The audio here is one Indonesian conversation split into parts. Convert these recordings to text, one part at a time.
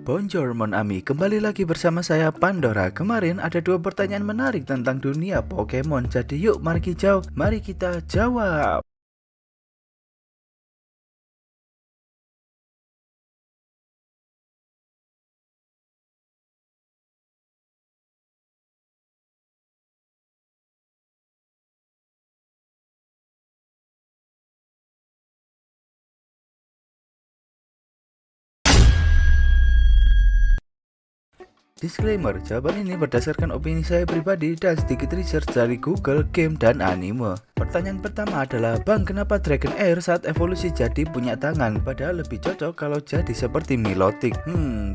Bonjour mon ami, kembali lagi bersama saya Pandora. Kemarin ada dua pertanyaan menarik tentang dunia Pokemon. Jadi yuk mari kita jawab. Disclaimer, jawaban ini berdasarkan opini saya pribadi dan sedikit research dari Google, game, dan anime. Pertanyaan pertama adalah, Bang, kenapa Dragonair saat evolusi jadi punya tangan? Padahal lebih cocok kalau jadi seperti Milotic.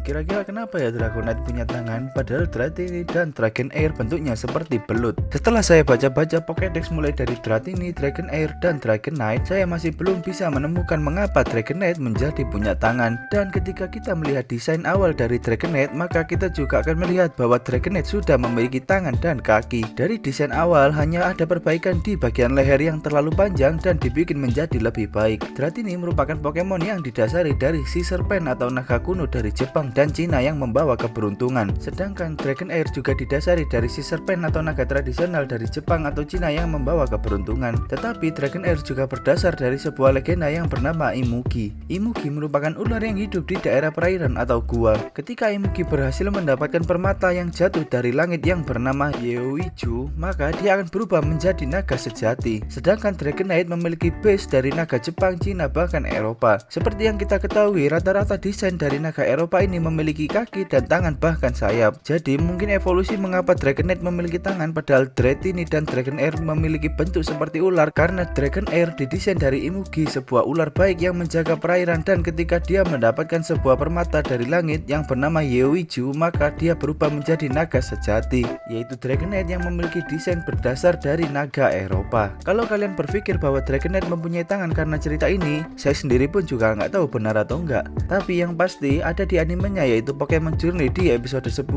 Kira-kira kenapa ya Dragonite punya tangan? Padahal Dratini dan Dragonair bentuknya seperti belut. Setelah saya baca-baca Pokédex mulai dari Dratini, Dragonair, dan Dragonite, saya masih belum bisa menemukan mengapa Dragonite menjadi punya tangan. Dan ketika kita melihat desain awal dari Dragonite, maka kita juga akan melihat bahwa Dragonite sudah memiliki tangan dan kaki. Dari desain awal hanya ada perbaikan di bagian leher yang terlalu panjang dan dibikin menjadi lebih baik. Dratini merupakan Pokemon yang didasari dari si serpent atau naga kuno dari Jepang dan Cina yang membawa keberuntungan. Sedangkan Dragonair juga didasari dari si serpent atau naga tradisional dari Jepang atau Cina yang membawa keberuntungan. Tetapi Dragonair juga berdasar dari sebuah legenda yang bernama Imugi. Imugi merupakan ular yang hidup di daerah perairan atau gua. Ketika Imugi berhasil mendapatkan permata yang jatuh dari langit yang bernama Yoichu, maka dia akan berubah menjadi naga sejati. Sedangkan Dragonite memiliki base dari naga Jepang, Cina, bahkan Eropa. Seperti yang kita ketahui, rata-rata desain dari naga Eropa ini memiliki kaki dan tangan bahkan sayap. Jadi mungkin evolusi mengapa Dragonite memiliki tangan padahal Dratini dan Dragonair memiliki bentuk seperti ular, karena Dragonair didesain dari Imugi, sebuah ular baik yang menjaga perairan, dan ketika dia mendapatkan sebuah permata dari langit yang bernama Yoichu, maka dia berubah menjadi naga sejati, yaitu Dragonite yang memiliki desain berdasar dari naga Eropa. Kalau kalian berpikir bahwa Dragonite mempunyai tangan karena cerita ini, saya sendiri pun juga nggak tahu benar atau enggak. Tapi yang pasti ada di animenya, yaitu Pokemon Journey di episode 10.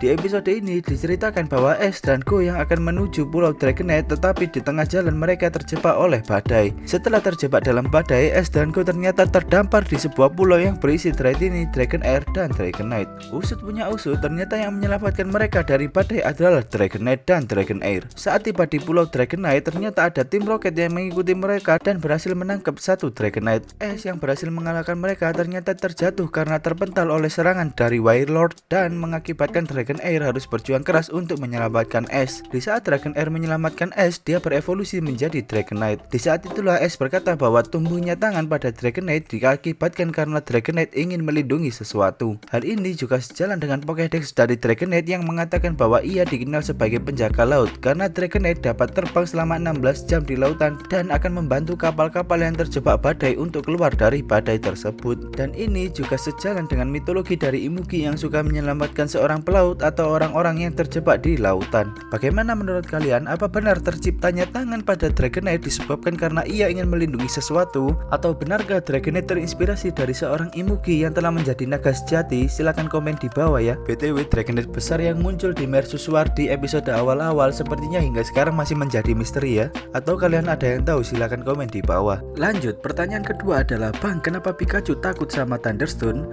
Di episode ini diceritakan bahwa Ash dan Go yang akan menuju pulau Dragonite, tetapi di tengah jalan mereka terjebak oleh badai. Setelah terjebak dalam badai, Ash dan Go ternyata terdampar di sebuah pulau yang berisi Dratini, Dragonair, dan Dragonite. Usut punya usut, ternyata yang menyelamatkan mereka dari badai adalah Dragonite dan Dragonair. Saat tiba di pulau Dragonite, ternyata ada tim Rocket yang mengikuti mereka dan berhasil menangkap satu Dragonite. Ash yang berhasil mengalahkan mereka ternyata terjatuh karena terpental oleh serangan dari Wailord dan mengakibatkan Dragonair harus berjuang keras untuk menyelamatkan Ash. Di saat Dragonair menyelamatkan Ash, dia berevolusi menjadi Dragonite. Di saat itulah Ash berkata bahwa tumbuhnya tangan pada Dragonite diakibatkan karena Dragonite ingin melindungi sesuatu. Hal ini juga sejalan dengan Pokédex dari Dragonite yang mengatakan bahwa ia dikenal sebagai penjaga laut karena Dragonite dapat terbang selama 16 jam di lautan dan akan membantu kapal-kapal yang terjebak badai untuk keluar dari badai tersebut. Dan ini juga sejalan dengan mitologi dari Imugi yang suka menyelamatkan seorang pelaut atau orang-orang yang terjebak di lautan. Bagaimana menurut kalian? Apa benar terciptanya tangan pada Dragonite disebabkan karena ia ingin melindungi sesuatu? Atau benarkah Dragonite terinspirasi dari seorang Imugi yang telah menjadi naga sejati? Silahkan komen di bawah ya. BTW, Dragonite besar yang muncul di Mersus War di episode awal-awal sepertinya hingga sekarang masih menjadi misteri ya. Atau kalian ada yang tahu? Silahkan komen di bawah. Lanjut, pertanyaan kedua adalah, Bang, kenapa Pikachu takut sama Thunderstone?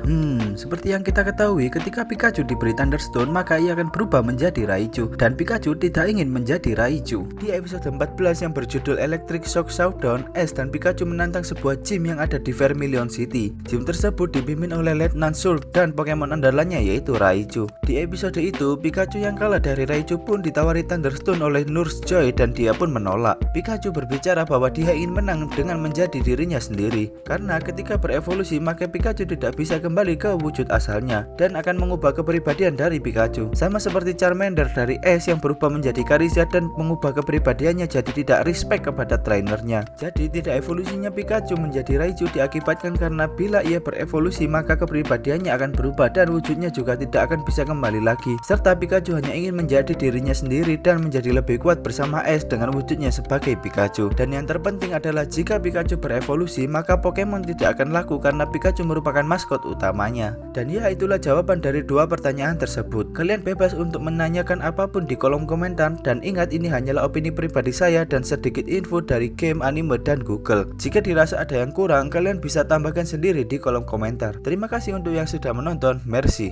Seperti yang kita ketahui, ketika Pikachu diberi Thunderstone, maka ia akan berubah menjadi Raichu. Dan Pikachu tidak ingin menjadi Raichu. Di episode 14 yang berjudul Electric Shock Showdown, Ash dan Pikachu menantang sebuah gym yang ada di Vermilion City. Gym tersebut dipimpin oleh Lieutenant Shulk dan Pokemon andalannya yaitu Raichu. Di episode itu, Pikachu yang kalah dari Raichu pun ditawari Thunderstone oleh Nurse Joy dan dia pun menolak. Pikachu berbicara bahwa dia ingin menang dengan menjadi dirinya sendiri, karena ketika berevolusi maka Pikachu tidak bisa kembali ke wujud asalnya dan akan mengubah kepribadian dari Pikachu, sama seperti Charmander dari Ash yang berubah menjadi Charizard dan mengubah kepribadiannya jadi tidak respect kepada trainernya. Jadi tidak evolusinya Pikachu menjadi Raichu diakibatkan karena bila ia berevolusi maka kepribadiannya akan berubah dan wujudnya juga tidak akan bisa kembali lagi, serta Pikachu hanya ingin menjadi dirinya sendiri dan menjadi lebih kuat bersama Ash dengan wujudnya sebagai Pikachu. Dan yang terpenting adalah jika Pikachu berevolusi maka Pokemon tidak akan laku karena Pikachu merupakan maskot utamanya. Dan ya, itulah jawaban dari dua pertanyaan tersebut. Kalian bebas untuk menanyakan apapun di kolom komentar, dan ingat ini hanyalah opini pribadi saya dan sedikit info dari game, anime, dan Google. Jika dirasa ada yang kurang, kalian bisa tambahkan sendiri di kolom komentar. Terima kasih untuk yang sudah menonton. Merci.